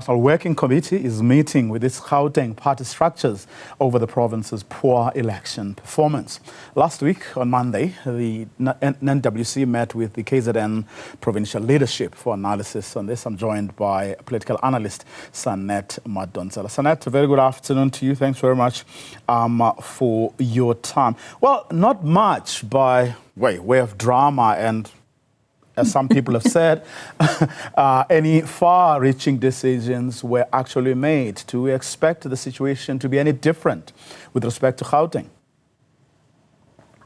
National Working Committee is meeting with its Gauteng party structures over the province's poor election performance. Last week, on Monday, the NWC met with the KZN provincial leadership for analysis on this. I'm joined by political analyst Sanet Madonsela. Sanet, a very good afternoon to you. Thanks very much for your time. Well, not much by way of drama and, as some people have said, any far-reaching decisions were actually made. Do we expect the situation to be any different with respect to Gauteng?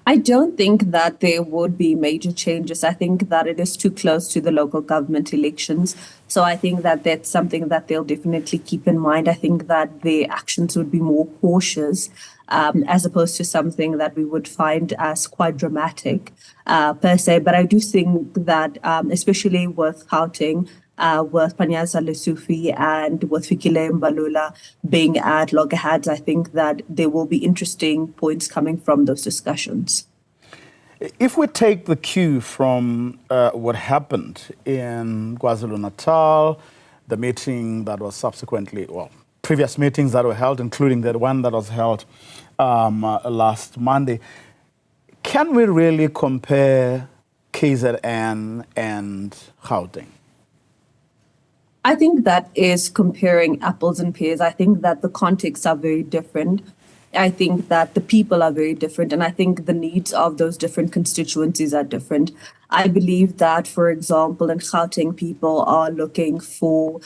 I don't think that there would be major changes. I think that it is too close to the local government elections. So I think that that's something that they'll definitely keep in mind. I think that their actions would be more cautious as opposed to something that we would find as quite dramatic per se. But I do think that especially with Gauteng, with Panyaza Lesufi and with Fikile Mbalula being at loggerheads, I think that there will be interesting points coming from those discussions. If we take the cue from what happened in KwaZulu-Natal, the meeting that was subsequently, previous meetings that were held, including the one that was held last Monday, can we really compare KZN and Gauteng? I think that is comparing apples and pears. I think that the contexts are very different. I think that the people are very different, and I think the needs of those different constituencies are different. I believe that, for example, in Gauteng, people are looking for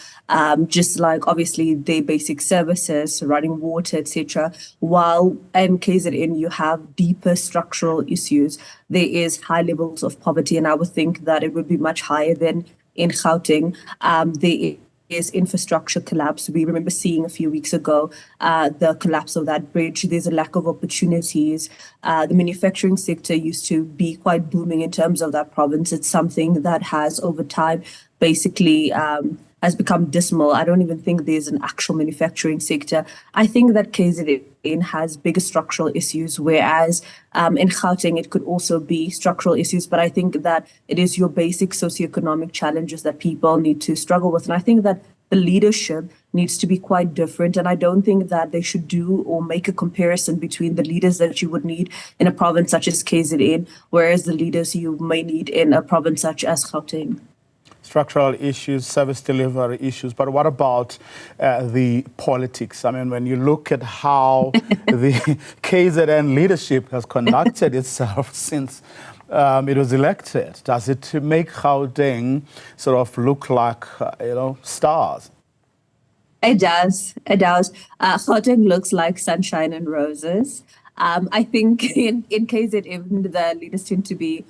just like obviously their basic services, running water, etc. While in KZN you have deeper structural issues. There is high levels of poverty, and I would think that it would be much higher than in Gauteng. There is infrastructure collapse. We remember seeing a few weeks ago the collapse of that bridge. There's a lack of opportunities. The manufacturing sector used to be quite booming in terms of that province. It's something that has over time basically has become dismal. I don't even think there's an actual manufacturing sector. I think that KZN has bigger structural issues, whereas in Gauteng it could also be structural issues. But I think that it is your basic socioeconomic challenges that people need to struggle with. And I think that the leadership needs to be quite different. And I don't think that they should do or make a comparison between the leaders that you would need in a province such as KZN, whereas the leaders you may need in a province such as Gauteng. Structural issues, service delivery issues, but what about the politics? I mean, when you look at how the KZN leadership has conducted itself since it was elected, does it make Gauteng sort of look like, stars? It does. It does. Gauteng looks like sunshine and roses. I think in KZN, the leaders tend to be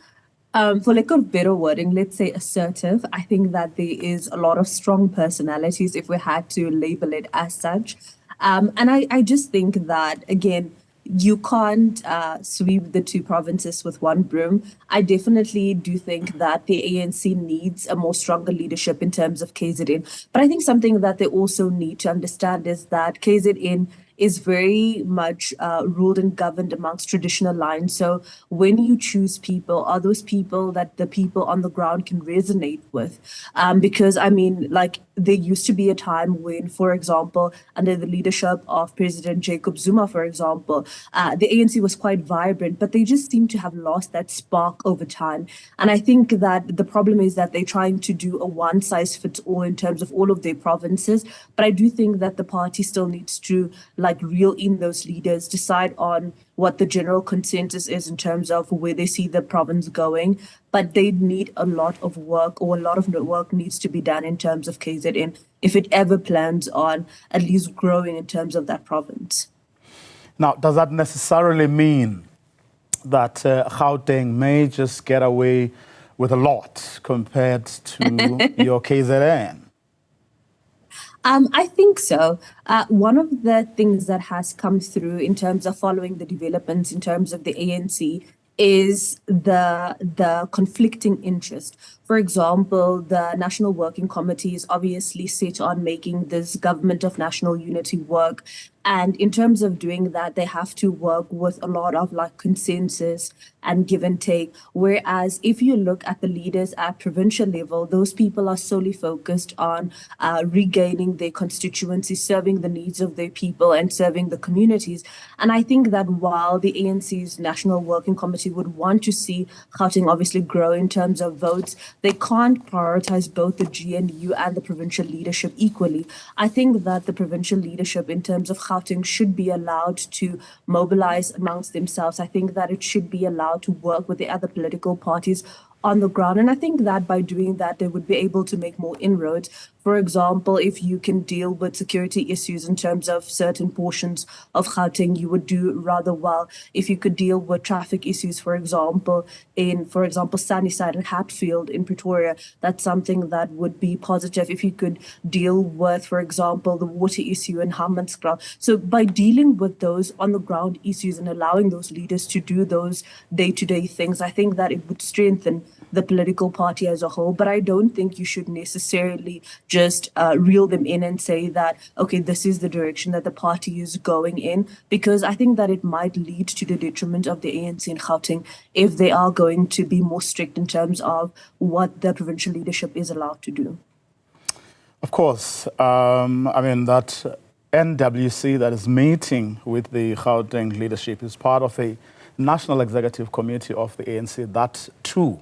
for lack of better wording, let's say assertive. I think that there is a lot of strong personalities, if we had to label it as such. And I just think that, again, you can't sweep the two provinces with one broom. I definitely do think that the ANC needs a more stronger leadership in terms of KZN. But I think something that they also need to understand is that KZN is very much ruled and governed amongst traditional lines. So when you choose people, are those people that the people on the ground can resonate with? Because, I mean, like, there used to be a time when, for example, under the leadership of President Jacob Zuma, for example, the ANC was quite vibrant, but they just seem to have lost that spark over time. And I think that the problem is that they're trying to do a one-size-fits-all in terms of all of their provinces. But I do think that the party still needs to reel in those leaders, decide on what the general consensus is in terms of where they see the province going. But they need a lot of work, or a lot of work needs to be done in terms of KZN if it ever plans on at least growing in terms of that province. Now, does that necessarily mean that Gauteng may just get away with a lot compared to your KZN? I think so. One of the things that has come through in terms of following the developments in terms of the ANC is the conflicting interest. For example, the National Working Committee is obviously set on making this government of national unity work. And in terms of doing that, they have to work with a lot of like consensus and give and take. Whereas if you look at the leaders at provincial level, those people are solely focused on regaining their constituency, serving the needs of their people and serving the communities. And I think that while the ANC's National Working Committee would want to see Gauteng obviously grow in terms of votes, they can't prioritize both the GNU and the provincial leadership equally. I think that the provincial leadership in terms of Gauteng should be allowed to mobilize amongst themselves. I think that it should be allowed to work with the other political parties on the ground. And I think that by doing that, they would be able to make more inroads. For example, if you can deal with security issues in terms of certain portions of Gauteng, you would do rather well. If you could deal with traffic issues, for example, Sunnyside and Hatfield in Pretoria, that's something that would be positive. If you could deal with, for example, the water issue in Hammanskraal. So by dealing with those on the ground issues and allowing those leaders to do those day-to-day things, I think that it would strengthen the political party as a whole. But I don't think you should necessarily just reel them in and say that, okay, this is the direction that the party is going in, because I think that it might lead to the detriment of the ANC in Gauteng if they are going to be more strict in terms of what the provincial leadership is allowed to do. Of course, that NWC that is meeting with the Gauteng leadership is part of a National Executive Committee of the ANC that too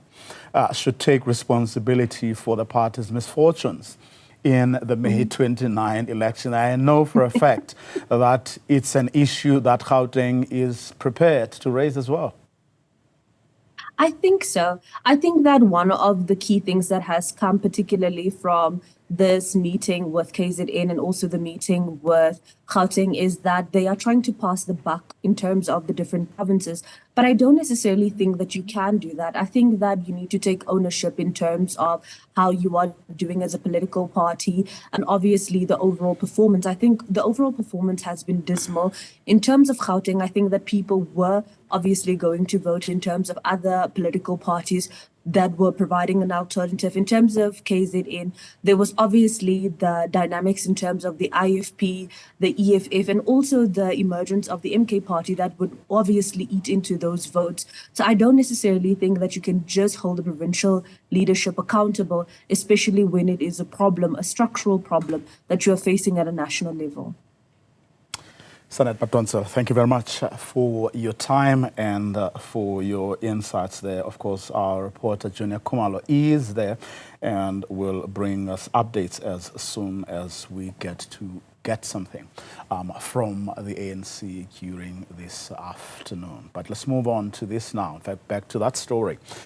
should take responsibility for the party's misfortunes in the May 29 election. I know for a fact that it's an issue that Gauteng is prepared to raise as well. I think so. I think that one of the key things that has come particularly from this meeting with KZN and also the meeting with Gauteng is that they are trying to pass the buck in terms of the different provinces. But I don't necessarily think that you can do that. I think that you need to take ownership in terms of how you are doing as a political party and obviously the overall performance. I think the overall performance has been dismal. In terms of Gauteng, I think that people were obviously going to vote in terms of other political parties that were providing an alternative. In terms of KZN, there was obviously the dynamics in terms of the IFP, the EFF, and also the emergence of the MK party that would obviously eat into those votes. So I don't necessarily think that you can just hold the provincial leadership accountable, especially when it is a problem, a structural problem that you're facing at a national level. Sanet Madonsela, thank you very much for your time and for your insights there. Of course, our reporter Junior Kumalo is there and will bring us updates as soon as we get something from the ANC during this afternoon. But let's move on to this now. In fact, back to that story.